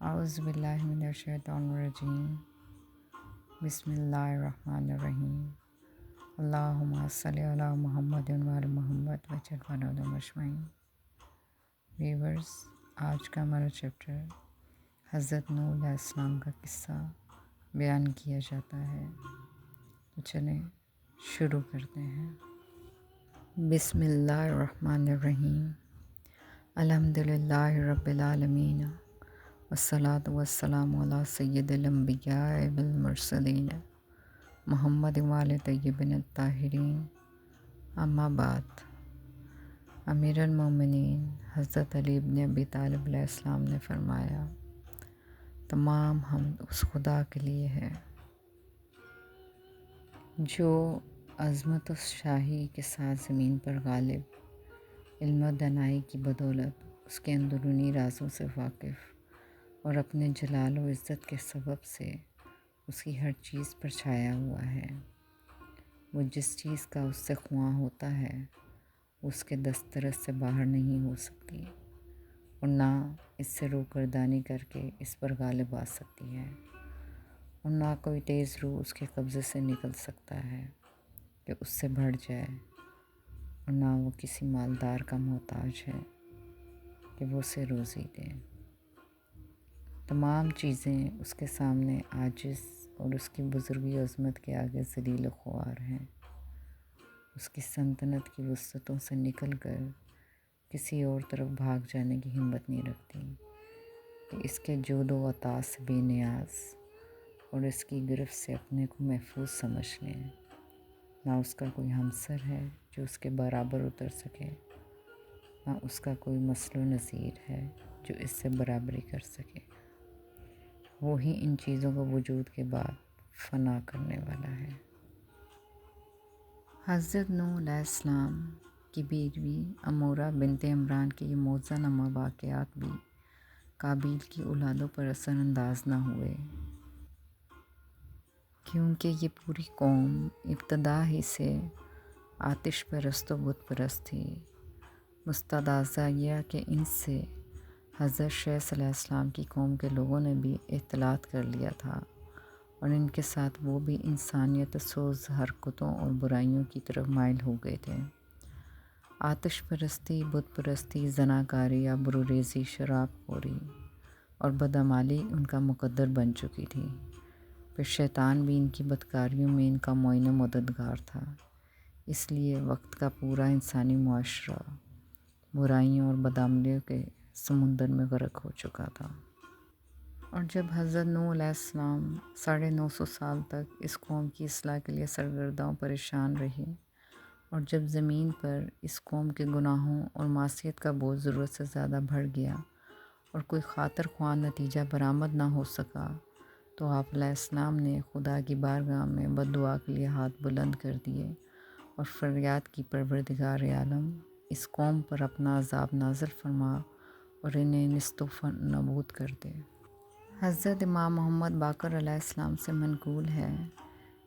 اعوذ باللہ من الشیطان الرجیم بسم اللہ الرحمن الرحیم اللہم صلی علی محمد وعلی محمد وجل ولد مجمعین۔ ویورز، آج کا ہمارا چیپٹر حضرت نوح علیہ السلام کا قصہ بیان کیا جاتا ہے، تو چلیں شروع کرتے ہیں۔ بسم اللہ الرحمن الرحیم، الحمد للہ رب العالمین، والصلاة والسلام علی سید الانبیاء والمرسلین محمد وآل طیبین الطاہرین، اما بعد۔ امیر المومنین حضرت علی بن ابی طالب علیہ السلام نے فرمایا، تمام حمد اس خدا کے لیے ہے جو عظمت و شاہی کے ساتھ زمین پر غالب، علم و دانائی کی بدولت اس کے اندرونی رازوں سے واقف اور اپنے جلال و عزت کے سبب سے اس کی ہر چیز پر چھایا ہوا ہے۔ وہ جس چیز کا اس سے خواہاں ہوتا ہے اس کے دسترس سے باہر نہیں ہو سکتی اور نہ اس سے روگردانی کر کے اس پر غالب آ سکتی ہے، اور نہ کوئی تیز روح اس کے قبضے سے نکل سکتا ہے کہ اس سے بڑھ جائے، اور نہ وہ کسی مالدار کا محتاج ہے کہ وہ اسے روزی دے۔ تمام چیزیں اس کے سامنے عاجز اور اس کی بزرگی عظمت کے آگے ذلیل و خوار ہیں۔ اس کی سلطنت کی وسعتوں سے نکل کر کسی اور طرف بھاگ جانے کی ہمت نہیں رکھتی کہ اس کے جود و عطا سے بے نیاز اور اس کی گرفت سے اپنے کو محفوظ سمجھ لیں۔ نہ اس کا کوئی ہمسر ہے جو اس کے برابر اتر سکے، نہ اس کا کوئی مثل و نظیر ہے جو اس سے برابری کر سکے۔ وہی ان چیزوں کو وجود کے بعد فنا کرنے والا ہے۔ حضرت نوح علیہ السلام کی بیوی امورہ بنت عمران کے یہ معجزہ نما واقعات بھی قابیل کی اولادوں پر اثر انداز نہ ہوئے، کیونکہ یہ پوری قوم ابتدا ہی سے آتش پرست و بت پرست تھی۔ مستدعا یہ کہ ان سے حضرت شیث علیہ السلام کی قوم کے لوگوں نے بھی اختلاط کر لیا تھا، اور ان کے ساتھ وہ بھی انسانیت سوز حرکتوں اور برائیوں کی طرف مائل ہو گئے تھے۔ آتش پرستی، بت پرستی، زناکاری، آبروریزی، شراب خوری اور بدعمالی ان کا مقدر بن چکی تھی۔ پھر شیطان بھی ان کی بدکاریوں میں ان کا معین و مددگار تھا۔ اس لیے وقت کا پورا انسانی معاشرہ برائیوں اور بدعملیوں کے سمندر میں غرق ہو چکا تھا۔ اور جب حضرت نوح علیہ السلام 950 سال تک اس قوم کی اصلاح کے لیے سرگرداں و پریشان رہے، اور جب زمین پر اس قوم کے گناہوں اور معصیت کا بوجھ ضرورت سے زیادہ بڑھ گیا اور کوئی خاطر خواہ نتیجہ برآمد نہ ہو سکا، تو آپ علیہ السلام نے خدا کی بارگاہ میں بددعا کے لیے ہاتھ بلند کر دیے اور فریاد کی، پروردگار عالم، اس قوم پر اپنا عذاب نازل فرما اور انہیں نیست و نابود کر دے۔ حضرت امام محمد باقر علیہ السلام سے منقول ہے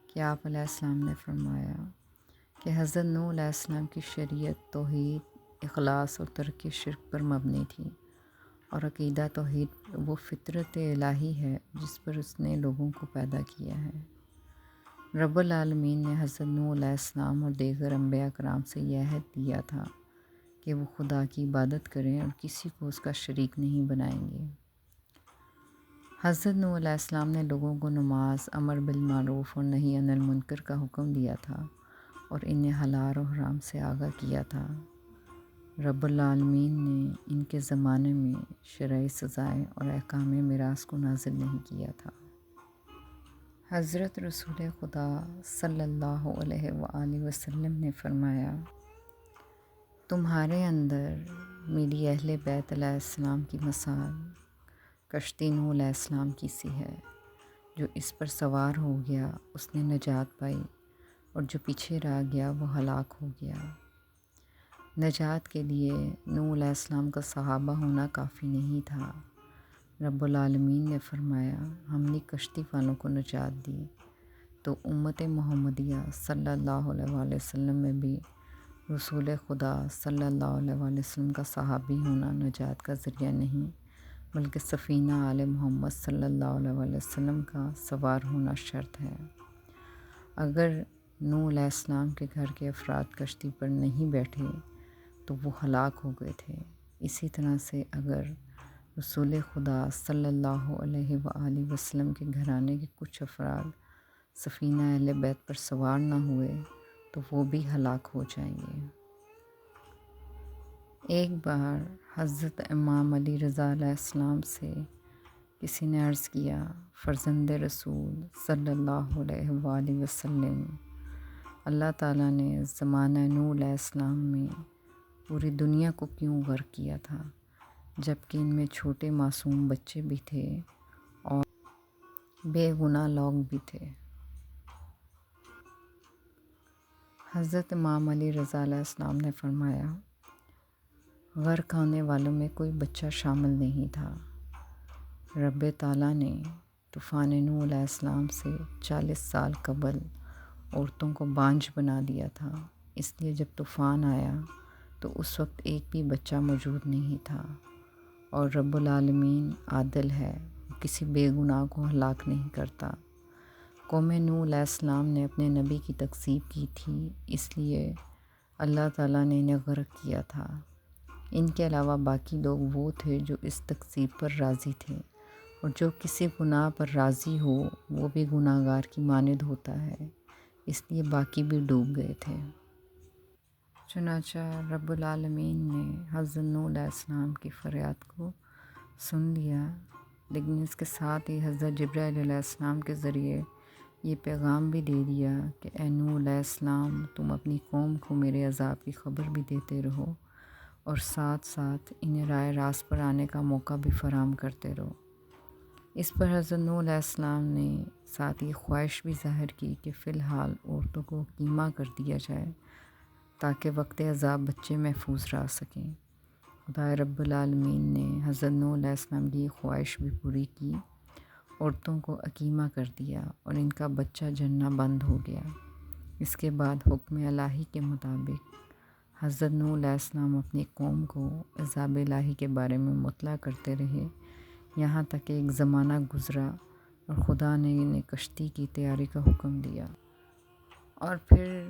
کہ آپ علیہ السلام نے فرمایا کہ حضرت نوح علیہ السلام کی شریعت توحید، اخلاص اور ترک شرک پر مبنی تھی، اور عقیدہ توحید وہ فطرت الہی ہے جس پر اس نے لوگوں کو پیدا کیا ہے۔ رب العالمین نے حضرت نوح علیہ السلام اور دیگر انبیاء کرام سے یہ عہد دیا تھا کہ وہ خدا کی عبادت کریں اور کسی کو اس کا شریک نہیں بنائیں گے۔ حضرت نوح علیہ السلام نے لوگوں کو نماز، امر بالمعروف اور نہی عن المنکر کا حکم دیا تھا اور انہیں حلال و حرام سے آگاہ کیا تھا۔ رب العالمین نے ان کے زمانے میں شرعی سزائیں اور احکام میراث کو نازل نہیں کیا تھا۔ حضرت رسول خدا صلی اللہ علیہ وآلہ وسلم نے فرمایا، تمہارے اندر میری اہل بیت علیہ السلام کی مثال کشتی نوح علیہ السلام کی سی ہے۔ جو اس پر سوار ہو گیا اس نے نجات پائی، اور جو پیچھے رہ گیا وہ ہلاک ہو گیا۔ نجات کے لیے نوح علیہ السلام کا صحابہ ہونا کافی نہیں تھا۔ رب العالمین نے فرمایا، ہم نے کشتی والوں کو نجات دی، تو امت محمدیہ صلی اللہ علیہ وآلہ وسلم میں بھی رسول خدا صلی اللہ علیہ وآلہ وسلم کا صحابی ہونا نجات کا ذریعہ نہیں بلکہ سفینہ آل محمد صلی اللہ علیہ وسلم کا سوار ہونا شرط ہے۔ اگر نوح علیہ السلام کے گھر کے افراد کشتی پر نہیں بیٹھے تو وہ ہلاک ہو گئے تھے۔ اسی طرح سے اگر رسول خدا صلی اللہ علیہ وآلہ وسلم کے گھرانے کے کچھ افراد سفینہ اہل بیت پر سوار نہ ہوئے تو وہ بھی ہلاک ہو جائیں گے۔ ایک بار حضرت امام علی رضا علیہ السلام سے کسی نے عرض کیا، فرزند رسول صلی اللہ علیہ وآلہ وسلم، اللہ تعالیٰ نے زمانہ نوح علیہ السلام میں پوری دنیا کو کیوں غرق کیا تھا، جبکہ ان میں چھوٹے معصوم بچے بھی تھے اور بے گناہ لوگ بھی تھے؟ حضرت امام علی رضا علیہ السلام نے فرمایا، غرق ہونے والوں میں کوئی بچہ شامل نہیں تھا۔ رب تعالیٰ نے طوفان نوح علیہ السلام سے 40 سال قبل عورتوں کو بانجھ بنا دیا تھا، اس لیے جب طوفان آیا تو اس وقت ایک بھی بچہ موجود نہیں تھا، اور رب العالمین عادل ہے، وہ کسی بے گناہ کو ہلاک نہیں کرتا۔ قوم نوح علیہ السلام نے اپنے نبی کی تکذیب کی تھی، اس لیے اللہ تعالیٰ نے انہیں غرق کیا تھا۔ ان کے علاوہ باقی لوگ وہ تھے جو اس تکذیب پر راضی تھے، اور جو کسی گناہ پر راضی ہو وہ بھی گناہ گار کی مانند ہوتا ہے، اس لیے باقی بھی ڈوب گئے تھے۔ چنانچہ رب العالمین نے حضرت نوح علیہ السلام کی فریاد کو سن لیا، لیکن اس کے ساتھ ہی حضرت جبرائیل علیہ السلام کے ذریعے یہ پیغام بھی دے دیا کہ اے نوح علیہ السلام، تم اپنی قوم کو میرے عذاب کی خبر بھی دیتے رہو، اور ساتھ ساتھ انہیں راہ راست پر آنے کا موقع بھی فراہم کرتے رہو۔ اس پر حضرت نوح علیہ السلام نے ساتھ یہ خواہش بھی ظاہر کی کہ فی الحال عورتوں کو کیما کر دیا جائے تاکہ وقت عذاب بچے محفوظ رہ سکیں۔ خدا رب العالمین نے حضرت نوح علیہ السلام کی یہ خواہش بھی پوری کی، عورتوں کو عقیمہ کر دیا اور ان کا بچہ جننا بند ہو گیا۔ اس کے بعد حکم الہی کے مطابق حضرت نوح علیہ السلام اپنی قوم کو عذاب الہی کے بارے میں مطلع کرتے رہے، یہاں تک کہ ایک زمانہ گزرا اور خدا نے انہیں کشتی کی تیاری کا حکم دیا، اور پھر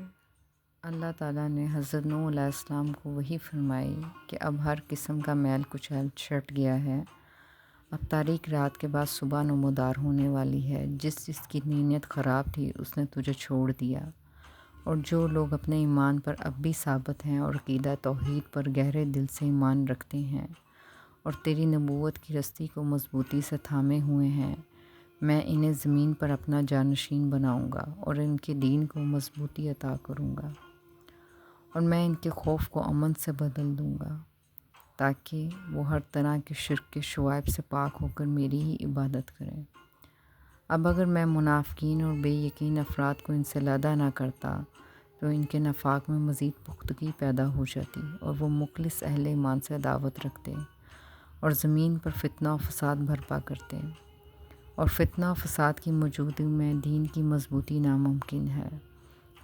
اللہ تعالیٰ نے حضرت نوح علیہ السلام کو وحی فرمائی کہ اب ہر قسم کا میل کچیل چھٹ گیا ہے، اب تاریک رات کے بعد صبح نمودار ہونے والی ہے، جس کی نیت خراب تھی اس نے تجھے چھوڑ دیا، اور جو لوگ اپنے ایمان پر اب بھی ثابت ہیں اور عقیدہ توحید پر گہرے دل سے ایمان رکھتے ہیں اور تیری نبوت کی رستی کو مضبوطی سے تھامے ہوئے ہیں، میں انہیں زمین پر اپنا جانشین بناؤں گا اور ان کے دین کو مضبوطی عطا کروں گا، اور میں ان کے خوف کو امن سے بدل دوں گا تاکہ وہ ہر طرح کے شرک کے شوائب سے پاک ہو کر میری ہی عبادت کریں۔ اب اگر میں منافقین اور بے یقین افراد کو ان سے علیحدہ نہ کرتا تو ان کے نفاق میں مزید پختگی پیدا ہو جاتی اور وہ مخلص اہل ایمان سے عداوت رکھتے اور زمین پر فتنہ و فساد برپا کرتے، اور فتنہ و فساد کی موجودگی میں دین کی مضبوطی ناممکن ہے،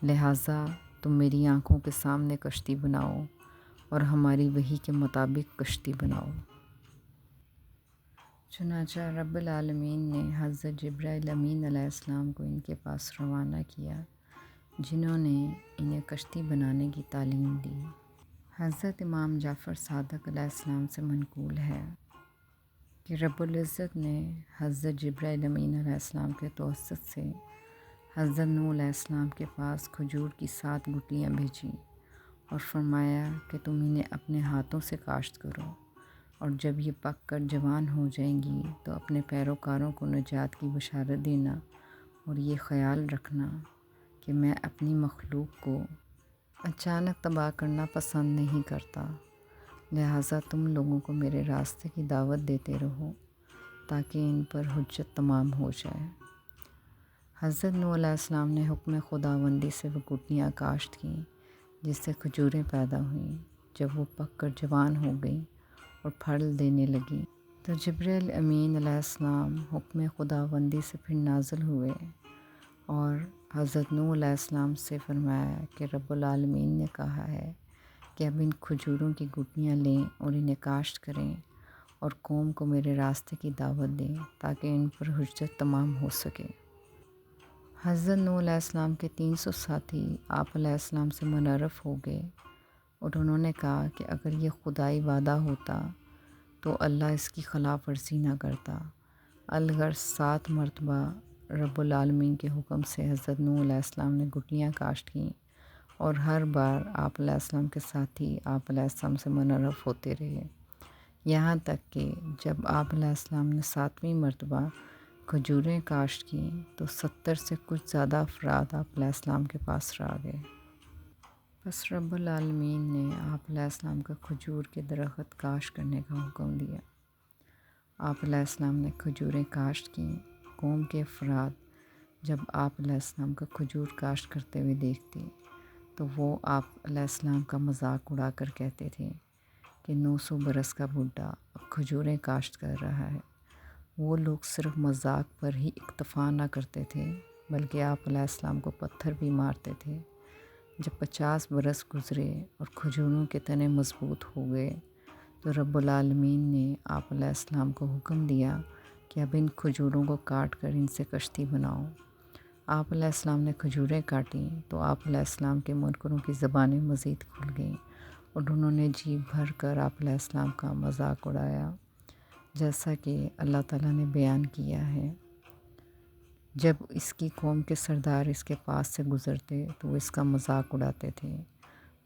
لہٰذا تم میری آنکھوں کے سامنے کشتی بناؤ اور ہماری وحی کے مطابق کشتی بناؤ۔ چنانچہ رب العالمین نے حضرت جبرائیل امین علیہ السلام کو ان کے پاس روانہ کیا، جنہوں نے انہیں کشتی بنانے کی تعلیم دی۔ حضرت امام جعفر صادق علیہ السلام سے منقول ہے کہ رب العزت نے حضرت جبرائیل امین علیہ السلام کے توسط سے حضرت نوح علیہ السلام کے پاس کھجور کی 7 گٹلیاں بھیجیں اور فرمایا کہ تم انہیں اپنے ہاتھوں سے کاشت کرو، اور جب یہ پک کر جوان ہو جائیں گی تو اپنے پیروکاروں کو نجات کی بشارت دینا، اور یہ خیال رکھنا کہ میں اپنی مخلوق کو اچانک تباہ کرنا پسند نہیں کرتا، لہٰذا تم لوگوں کو میرے راستے کی دعوت دیتے رہو تاکہ ان پر حجت تمام ہو جائے۔ حضرت نوح علیہ السلام نے حکم خداوندی سے وہ گٹلیاں کاشت کیں جس سے کھجوریں پیدا ہوئیں۔ جب وہ پک کر جوان ہو گئیں اور پھل دینے لگیں تو جبرائیل امین علیہ السلام حکم خداوندی سے پھر نازل ہوئے اور حضرت نوح علیہ السلام سے فرمایا کہ رب العالمین نے کہا ہے کہ اب ان کھجوروں کی گٹلیاں لیں اور انہیں کاشت کریں، اور قوم کو میرے راستے کی دعوت دیں تاکہ ان پر حجت تمام ہو سکے۔ حضرت نوح علیہ السلام کے 300 ساتھی آپ علیہ السلام سے منعرف ہو گئے اور انہوں نے کہا کہ اگر یہ خدائی وعدہ ہوتا تو اللہ اس کی خلاف ورزی نہ کرتا۔ الغرض 7 مرتبہ رب العالمین کے حکم سے حضرت نوح علیہ السلام نے گٹلیاں کاشت کیں اور ہر بار آپ علیہ السلام کے ساتھی آپ علیہ السلام سے منعرف ہوتے رہے، یہاں تک کہ جب آپ علیہ السلام نے 7ویں مرتبہ کھجوریں کاشت کیں تو 70 سے کچھ زیادہ افراد آپ علیہ السلام کے پاس آ گئے۔ بس رب العالمین نے آپ علیہ السلام کا کھجور کے درخت کاشت کرنے کا حکم دیا۔ آپ علیہ السلام نے کھجوریں کاشت کیں۔ قوم کے افراد جب آپ علیہ السلام کا کھجور کاشت کرتے ہوئے دیکھتے تو وہ آپ علیہ السلام کا مذاق اڑا کر کہتے تھے کہ 900 برس کا بڈھا اب کھجوریں کاشت کر رہا ہے۔ وہ لوگ صرف مذاق پر ہی اکتفا نہ کرتے تھے بلکہ آپ علیہ السلام کو پتھر بھی مارتے تھے۔ جب 50 برس گزرے اور کھجوروں کے تنے مضبوط ہو گئے تو رب العالمین نے آپ علیہ السلام کو حکم دیا کہ اب ان کھجوروں کو کاٹ کر ان سے کشتی بناؤ۔ آپ علیہ السلام نے کھجوریں کاٹیں تو آپ علیہ السلام کے منکروں کی زبانیں مزید کھل گئیں اور انہوں نے جی بھر کر آپ علیہ السلام کا مذاق اڑایا، جیسا کہ اللہ تعالیٰ نے بیان کیا ہے۔ جب اس کی قوم کے سردار اس کے پاس سے گزرتے تو وہ اس کا مذاق اڑاتے تھے۔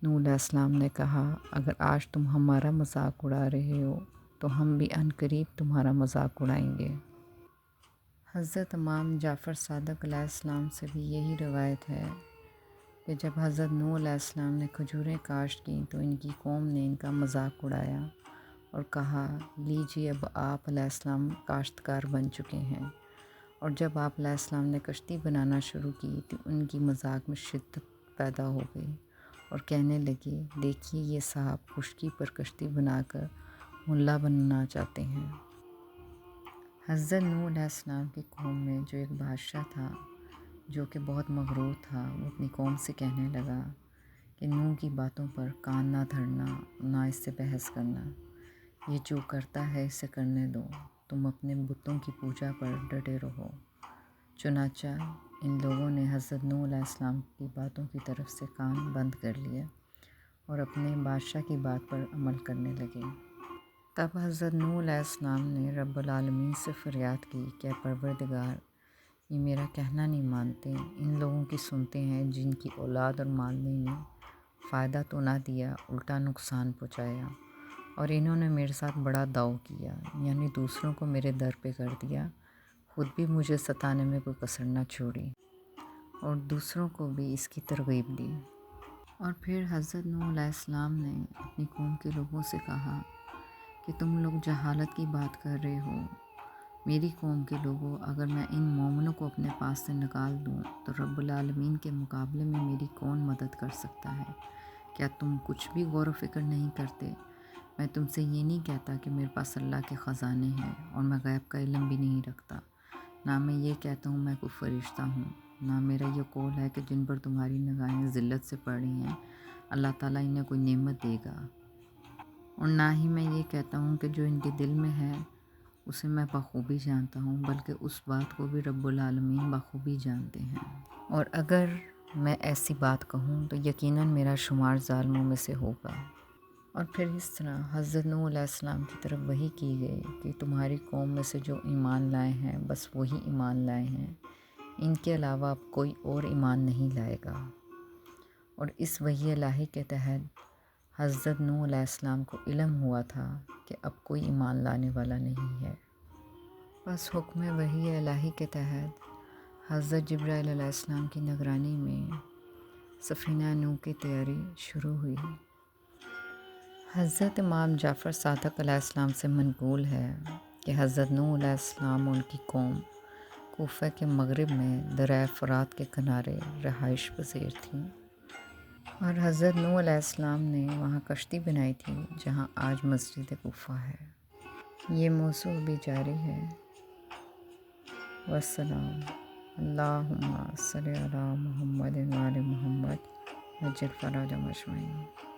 نوح علیہ السلام نے کہا اگر آج تم ہمارا مذاق اڑا رہے ہو تو ہم بھی عنقریب تمہارا مذاق اڑائیں گے۔ حضرت امام جعفر صادق علیہ السلام سے بھی یہی روایت ہے کہ جب حضرت نوح علیہ السلام نے کھجوریں کاشت کیں تو ان کی قوم نے ان کا مذاق اڑایا اور کہا لیجیے اب آپ علیہ السلام کاشتکار بن چکے ہیں۔ اور جب آپ علیہ السلام نے کشتی بنانا شروع کی تو ان کی مذاق میں شدت پیدا ہو گئی اور کہنے لگے دیکھیے یہ صاحب خشکی پر کشتی بنا کر ملا بننا چاہتے ہیں۔ حضرت نوح علیہ السلام کی قوم میں جو ایک بادشاہ تھا جو کہ بہت مغرور تھا، وہ اپنی قوم سے کہنے لگا کہ نوح کی باتوں پر کان نہ دھرنا، نہ اس سے بحث کرنا، یہ جو کرتا ہے اسے کرنے دو، تم اپنے بتوں کی پوجا پر ڈٹے رہو۔ چنانچہ ان لوگوں نے حضرت نوح علیہ السلام کی باتوں کی طرف سے کان بند کر لیا اور اپنے بادشاہ کی بات پر عمل کرنے لگے۔ تب حضرت نوح علیہ السلام نے رب العالمین سے فریاد کی کہ اے پروردگار، یہ میرا کہنا نہیں مانتے، ان لوگوں کی سنتے ہیں جن کی اولاد اور مالدی نے فائدہ تو نہ دیا الٹا نقصان پہنچایا، اور انہوں نے میرے ساتھ بڑا داؤ کیا، یعنی دوسروں کو میرے در پہ کر دیا، خود بھی مجھے ستانے میں کوئی کسر نہ چھوڑی اور دوسروں کو بھی اس کی ترغیب دی۔ اور پھر حضرت نوح علیہ السلام نے اپنی قوم کے لوگوں سے کہا کہ تم لوگ جہالت کی بات کر رہے ہو۔ میری قوم کے لوگوں، اگر میں ان مومنوں کو اپنے پاس سے نکال دوں تو رب العالمین کے مقابلے میں میری کون مدد کر سکتا ہے؟ کیا تم کچھ بھی غور و فکر نہیں کرتے؟ میں تم سے یہ نہیں کہتا کہ میرے پاس اللہ کے خزانے ہیں اور میں غیب کا علم بھی نہیں رکھتا، نہ میں یہ کہتا ہوں میں کوئی فرشتہ ہوں، نہ میرا یہ قول ہے کہ جن پر تمہاری نگاہیں ذلت سے پڑ رہی ہیں اللہ تعالیٰ انہیں کوئی نعمت دے گا، اور نہ ہی میں یہ کہتا ہوں کہ جو ان کے دل میں ہے اسے میں بخوبی جانتا ہوں، بلکہ اس بات کو بھی رب العالمین بخوبی جانتے ہیں، اور اگر میں ایسی بات کہوں تو یقیناً میرا شمار ظالموں میں سے ہوگا۔ اور پھر اس طرح حضرت نوح علیہ السلام کی طرف وحی کی گئی کہ تمہاری قوم میں سے جو ایمان لائے ہیں بس وہی ایمان لائے ہیں، ان کے علاوہ اب کوئی اور ایمان نہیں لائے گا۔ اور اس وحی الہی کے تحت حضرت نوح علیہ السلام کو علم ہوا تھا کہ اب کوئی ایمان لانے والا نہیں ہے۔ بس حکم وحی الہی کے تحت حضرت جبرائیل علیہ السلام کی نگرانی میں سفینہ نوح کی تیاری شروع ہوئی۔ حضرت امام جعفر صادق علیہ السلام سے منقول ہے کہ حضرت نوح علیہ السلام اور ان کی قوم کوفہ کے مغرب میں دریائے فرات کے کنارے رہائش پذیر تھیں، اور حضرت نوح علیہ السلام نے وہاں کشتی بنائی تھی جہاں آج مسجد کوفہ ہے۔ یہ موضوع بھی جاری ہے۔ والسلام۔ اللہم صلی علی محمد وآل محمد وعجل فرجهم اجمعین۔